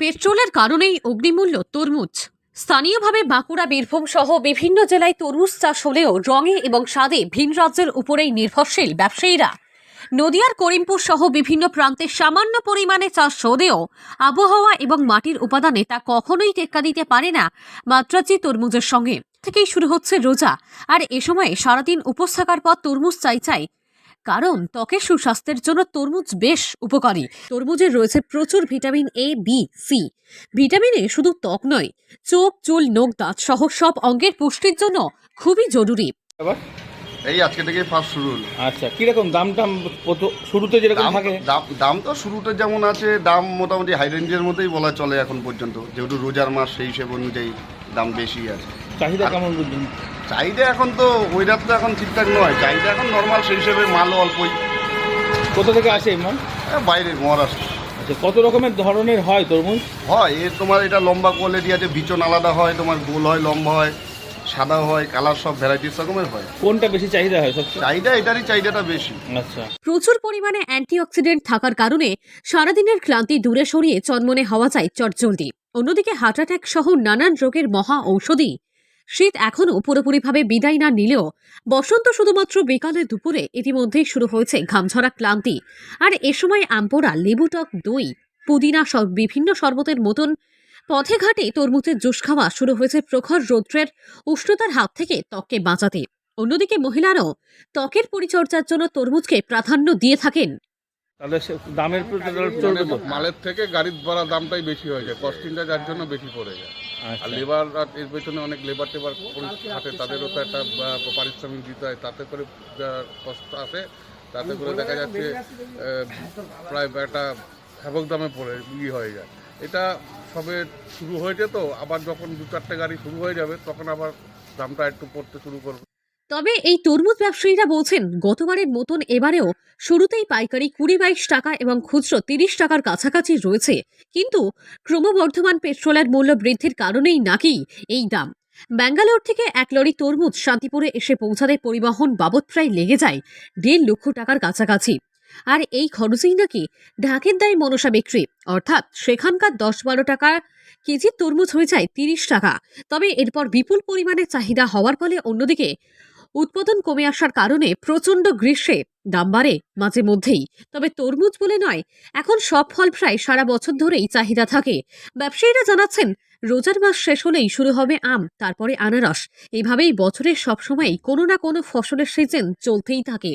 পেট্রোলের কারণেই অগ্নিমূল্য তরমুজ। স্থানীয়ভাবে বাঁকুড়া, বীরভূম সহ বিভিন্ন জেলায় তরমুজ চাষ হলেও রঙে এবং স্বাদে ভিন রাজ্যের উপরেই নির্ভরশীল ব্যবসায়ীরা। নদিয়ার করিমপুর সহ বিভিন্ন প্রান্তে সামান্য পরিমাণে চাষ হলেও আবহাওয়া এবং মাটির উপাদানে তা কখনোই টেক্কা দিতে পারে না মাদ্রাজি তরমুজের সঙ্গে। থেকেই শুরু হচ্ছে রোজা, আর এ সময়ে সারাদিন উপোস থাকার পর তরমুজ চাই, কারণ ত্বকের সুস্বাস্থ্যের জন্য তরমুজ বেশ উপকারী। তরমুজে রয়েছে প্রচুর vitamin A, B, C. Vitamin A শুধু ত্বক নয়, চোখ, চুল, নখ, দাঁত সহ সব অঙ্গের পুষ্টির জন্য খুবই জরুরি। আবার এই আজকে থেকে ফার্স্ট শুরু হলো। আচ্ছা, কিরকম দাম টাম শুরুতে যেরকম থাকে? দাম তো শুরুতে যেমন আছে, দাম মোটামুটি হাই রেঞ্জের মধ্যেই বলা চলে এখন পর্যন্ত, যেহেতু রোজার মাস সেই হিসেব অনুযায়ী দাম বেশি আছে। চাহিদা কেমন বুঝলেন? চাহিদা এখন তো ওয়েদার তো এখন ঠিকঠাক নয়, চাহিদা এখন নর্মাল সেই হিসেবে, মালও অল্পই। কোথা থেকে আসে এই মাল? বাইরে মহারাষ্ট্র। আচ্ছা, কত রকমের ধরনের হয় তরমুজ? হয় তোমার এটা লম্বা কোয়ালিটি আছে, বিচন আলাদা হয়, তোমার গোল হয়, লম্বা হয়, সাদা হয়, কালার সব ভ্যারাইটিস রকমের হয়। কোনটা বেশি চাহিদা হয় সবচেয়ে? চাহিদা এটারই চাহিদাটা বেশি। আচ্ছা, প্রচুর পরিমাণে অ্যান্টিঅক্সিডেন্ট থাকার কারণে সারাদিনের ক্লান্তি দূরে সরিয়ে চনমনে হওয়া যায় চটজলদি। অন্যদিকে হার্ট অ্যাটাক সহ নানান রোগের মহা ঔষধি। শীত এখনও পুরোপুরিভাবে বিদায় না নিলেও বসন্ত শুধুমাত্র বিকালে দুপুরে ইতিমধ্যেই শুরু হয়েছে ঘামঝরা ক্লান্তি। আর এ সময় আমপোড়া, লেবু টক, দই, পুদিনা সব বিভিন্ন শরবতের মতন পথে ঘাটে তরমুজের জুস খাওয়া শুরু হয়েছে প্রখর রৌদ্রের উষ্ণতার হাত থেকে ত্বককে বাঁচাতে। অন্যদিকে মহিলারাও ত্বকের পরিচর্যার জন্য তরমুজকে প্রাধান্য দিয়ে থাকেন। তাহলে দামের চলবে তো? মালের থেকে গাড়ির ভাড়া দামটাই বেশি হয়ে যায়, কস্টিংটা যার জন্য বেশি পড়ে যায়। আর আচ্ছা, লেবার এর পেছনে অনেক লেবার টেবার থাকে, তাদেরও তো একটা পারিশ্রমিক দিতে হয়, তাতে করে কষ্ট আসে, তাতে করে দেখা যাচ্ছে প্রায় একটা হ্যাবক দামে পড়ে হয়ে যায়। এটা সবে শুরু হয়েছে, তো আবার যখন 2-4টে গাড়ি শুরু হয়ে যাবে তখন আবার দামটা একটু পড়তে শুরু করবে। তবে এই তরমুজ ব্যবসায়ীরা বলছেন, গতবারের মতন এবারেও শুরুতেই পাইকারি 20-22 টাকা এবং খুচরো 30 টাকার কাছাকাছি রয়েছে, কিন্তু ক্রমবর্ধমান পেট্রোলের মূল্য বৃদ্ধির কারণেই নাকি এই দাম। ব্যাঙ্গালোর থেকে 1 লরি তরমুজ শান্তিপুরে এসে পৌঁছাতে পরিবহন বাবদ প্রায় লেগে যায় 1.5 লক্ষ টাকার কাছাকাছি। আর এই খরচেই নাকি ঢাকের দায় মনসা বিক্রি, অর্থাৎ সেখানকার 10-12 টাকা কেজি তরমুজ হয়ে যায় 30 টাকা। তবে এরপর বিপুল পরিমাণে চাহিদা হওয়ার ফলে অন্যদিকে উৎপাদন কমে আসার কারণে প্রচণ্ড গ্রীষ্মে দাম বাড়ে মাঝে মধ্যেই। তবে তরমুজ বলে নয়, এখন সব ফল প্রায় সারা বছর ধরেই চাহিদা থাকে। ব্যবসায়ীরা জানাচ্ছেন, রোজার মাস শেষ হলেই শুরু হবে আম, তারপরে আনারস। এইভাবেই বছরের সবসময়ই কোনো না কোনো ফসলের সিজন চলতেই থাকে।